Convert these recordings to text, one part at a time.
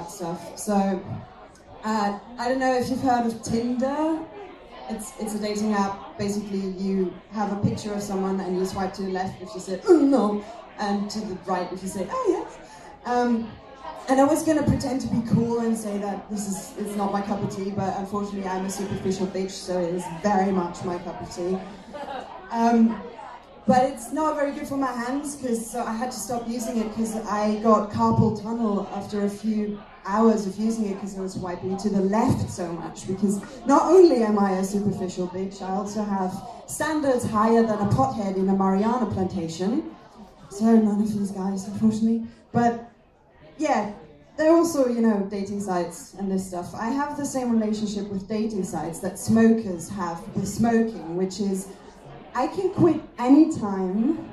that stuff. So, I don't know if you've heard of Tinder. It's a dating app. Basically, you have a picture of someone and you swipe to the left if you say, oh no, and to the right if you say, oh yes. And I was gonna pretend to be cool and say that it's not my cup of tea, but unfortunately I'm a superficial bitch, so it is very much my cup of tea. But it's not very good for my hands, because I had to stop using it because I got carpal tunnel after a few hours of using it because I was swiping to the left so much. Because not only am I a superficial bitch, I also have standards higher than a pothead in a Mariana plantation. So none of these guys, unfortunately. But yeah, there are also, dating sites and this stuff. I have the same relationship with dating sites that smokers have with smoking, which is, I can quit anytime,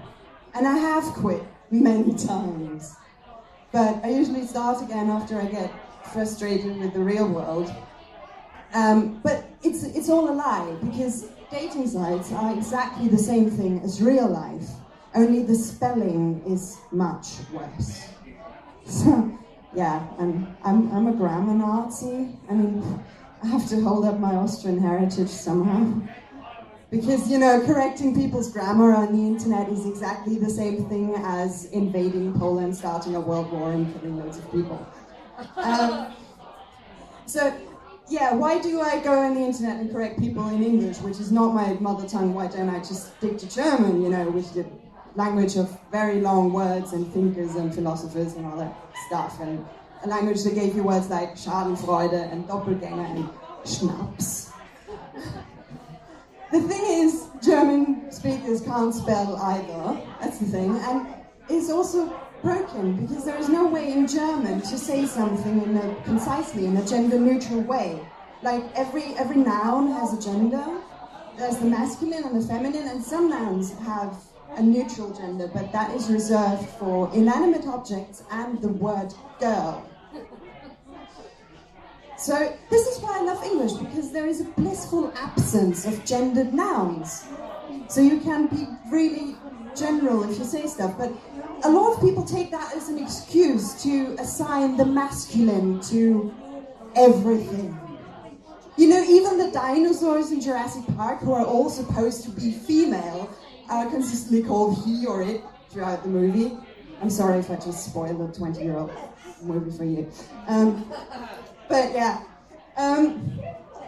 and I have quit many times. But I usually start again after I get frustrated with the real world. But it's all a lie, because dating sites are exactly the same thing as real life, only the spelling is much worse. So, yeah, and I'm a grammar Nazi. I mean, I have to hold up my Austrian heritage somehow. Because, correcting people's grammar on the internet is exactly the same thing as invading Poland, starting a world war, and killing loads of people. So, yeah, why do I go on the internet and correct people in English, which is not my mother tongue? Why don't I just stick to German, which is the language of very long words and thinkers and philosophers and all that stuff, and a language that gave you words like Schadenfreude and Doppelgänger and Schnaps. The thing is, German speakers can't spell either, that's the thing, and it's also broken, because there is no way in German to say something concisely, in a gender-neutral way. Like, every noun has a gender. There's the masculine and the feminine, and some nouns have a neutral gender, but that is reserved for inanimate objects and the word girl. So this is why I love English, because there is a blissful absence of gendered nouns. So you can be really general if you say stuff, but a lot of people take that as an excuse to assign the masculine to everything. Even the dinosaurs in Jurassic Park, who are all supposed to be female, are consistently called he or it throughout the movie. I'm sorry if I just spoiled a 20-year-old movie for you. But yeah, and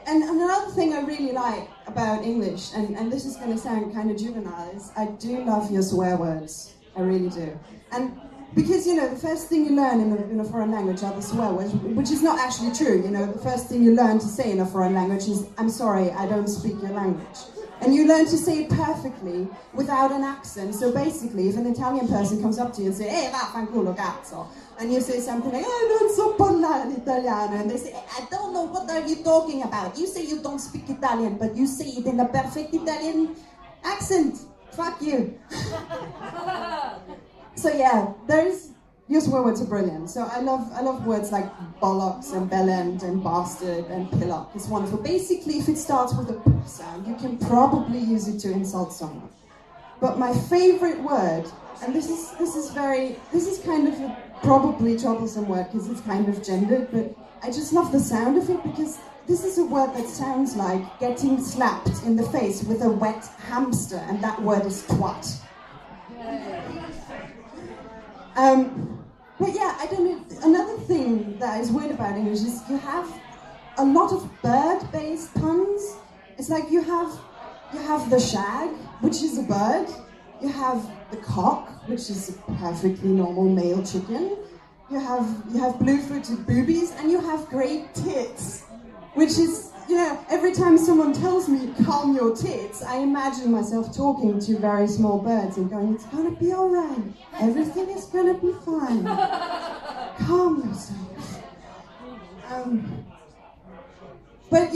another thing I really like about English, and this is going to sound kind of juvenile, is I do love your swear words. I really do. And because, the first thing you learn in a foreign language are the swear words, which is not actually true. The first thing you learn to say in a foreign language is, I'm sorry, I don't speak your language. And you learn to say it perfectly without an accent. So basically, if an Italian person comes up to you and says, hey, vaffanculo cazzo, and you say something like, oh, non so parlare l'italiano, and they say, I don't know, what are you talking about? You say you don't speak Italian, but you say it in a perfect Italian accent. Fuck you. So yeah, your swear words are brilliant. So I love words like bollocks and bellend and bastard and pillock. It's wonderful. Basically, if it starts with a p sound, you can probably use it to insult someone. But my favorite word, and this is kind of a probably troublesome word because it's kind of gendered, but I just love the sound of it, because this is a word that sounds like getting slapped in the face with a wet hamster, and that word is twat. But yeah, I don't know, another thing that is weird about English is you have a lot of bird-based puns. It's like you have the shag, which is a bird. You have the cock, which is a perfectly normal male chicken. You have blue-footed boobies, and you have great tits, which is, every time someone tells me, calm your tits, I imagine myself talking to very small birds and going, it's gonna be all right. Everything is gonna be fine. Calm yourself. But,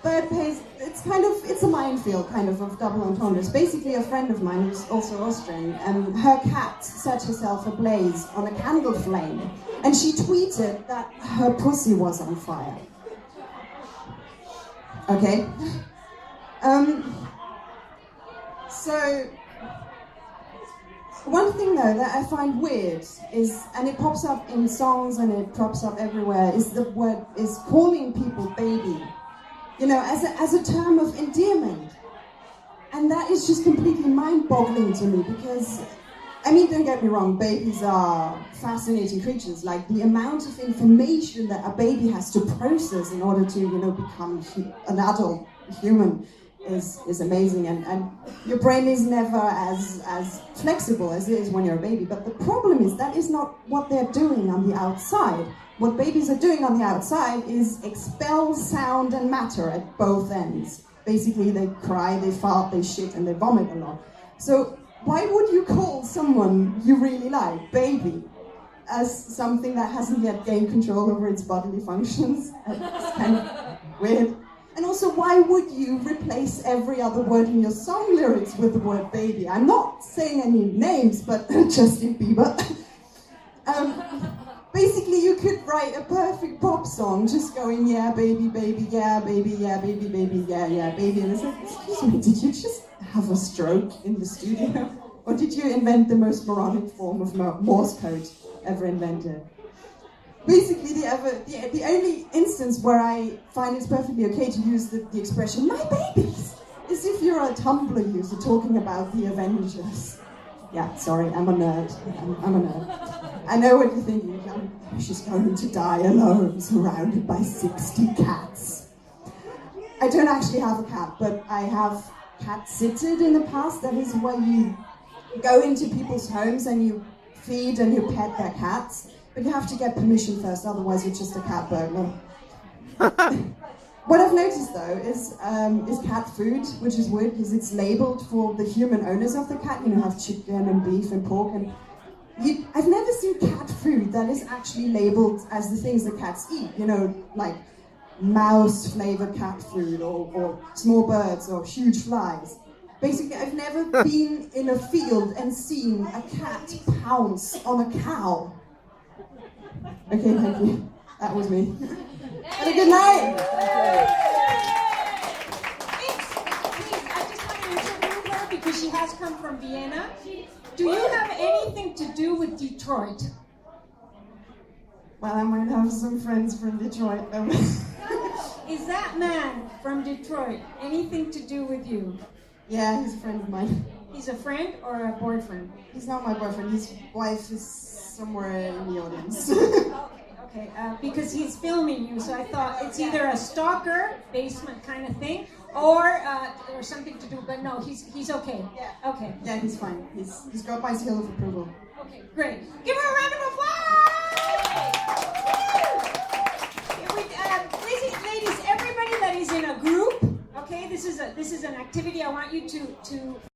bird pays, it's a minefield of double entendres. Basically, a friend of mine who's also Austrian, her cat set herself ablaze on a candle flame, and she tweeted that her pussy was on fire. Okay. So One thing though that I find weird is, and it pops up in songs and it pops up everywhere, is the word, is calling people baby. You know, as a term of endearment. And that is just completely mind-boggling to me because, I mean, don't get me wrong, babies are fascinating creatures. Like, the amount of information that a baby has to process in order to, you know, become an adult human is amazing. And your brain is never as flexible as it is when you're a baby. But the problem is that is not what they're doing on the outside. What babies are doing on the outside is expel sound and matter at both ends. Basically, they cry, they fart, they shit, and they vomit a lot. So why would you call someone you really like baby as something that hasn't yet gained control over its bodily functions? It's kind of weird. And also, why would you replace every other word in your song lyrics with the word baby? I'm not saying any names, but Justin Bieber. Basically, you could write a perfect pop song just going, yeah, baby, baby, yeah, baby, yeah, baby, baby, yeah, yeah, baby. And it's like, excuse me, did you just have a stroke in the studio? Or did you invent the most moronic form of Morse code ever invented? Basically, the only instance where I find it's perfectly okay to use the expression, my babies, is if you're a Tumblr user talking about the Avengers. Yeah, sorry, I'm a nerd. I'm a nerd. I know what you're thinking. She's going to die alone, surrounded by 60 cats. I don't actually have a cat, but I have cat-sitted in the past. That is where you go into people's homes and you feed and you pet their cats. But you have to get permission first, otherwise you're just a cat burglar. What I've noticed though is cat food, which is weird because it's labeled for the human owners of the cat. You know, have chicken and beef and pork, and I've never seen cat food that is actually labeled as the things that cats eat. You know, like mouse-flavored cat food or small birds or huge flies. Basically, I've never been in a field and seen a cat pounce on a cow. Okay, thank you. That was me. Have a good night. Please, I just want to interview her because she has come from Vienna. Do you have anything to do with Detroit? Well, I might have some friends from Detroit. Is that man from Detroit anything to do with you? Yeah, he's a friend of mine. He's a friend or a boyfriend? He's not my boyfriend. His wife is somewhere in the audience. Okay, because he's filming you, so I thought it's either a stalker, basement kind of thing, or something to do. But no, he's okay. Yeah. Okay. Yeah, he's fine. He's got my seal of approval. Okay, great. Give her a round of applause! Ladies, everybody that is in a group, okay, this is an activity I want you to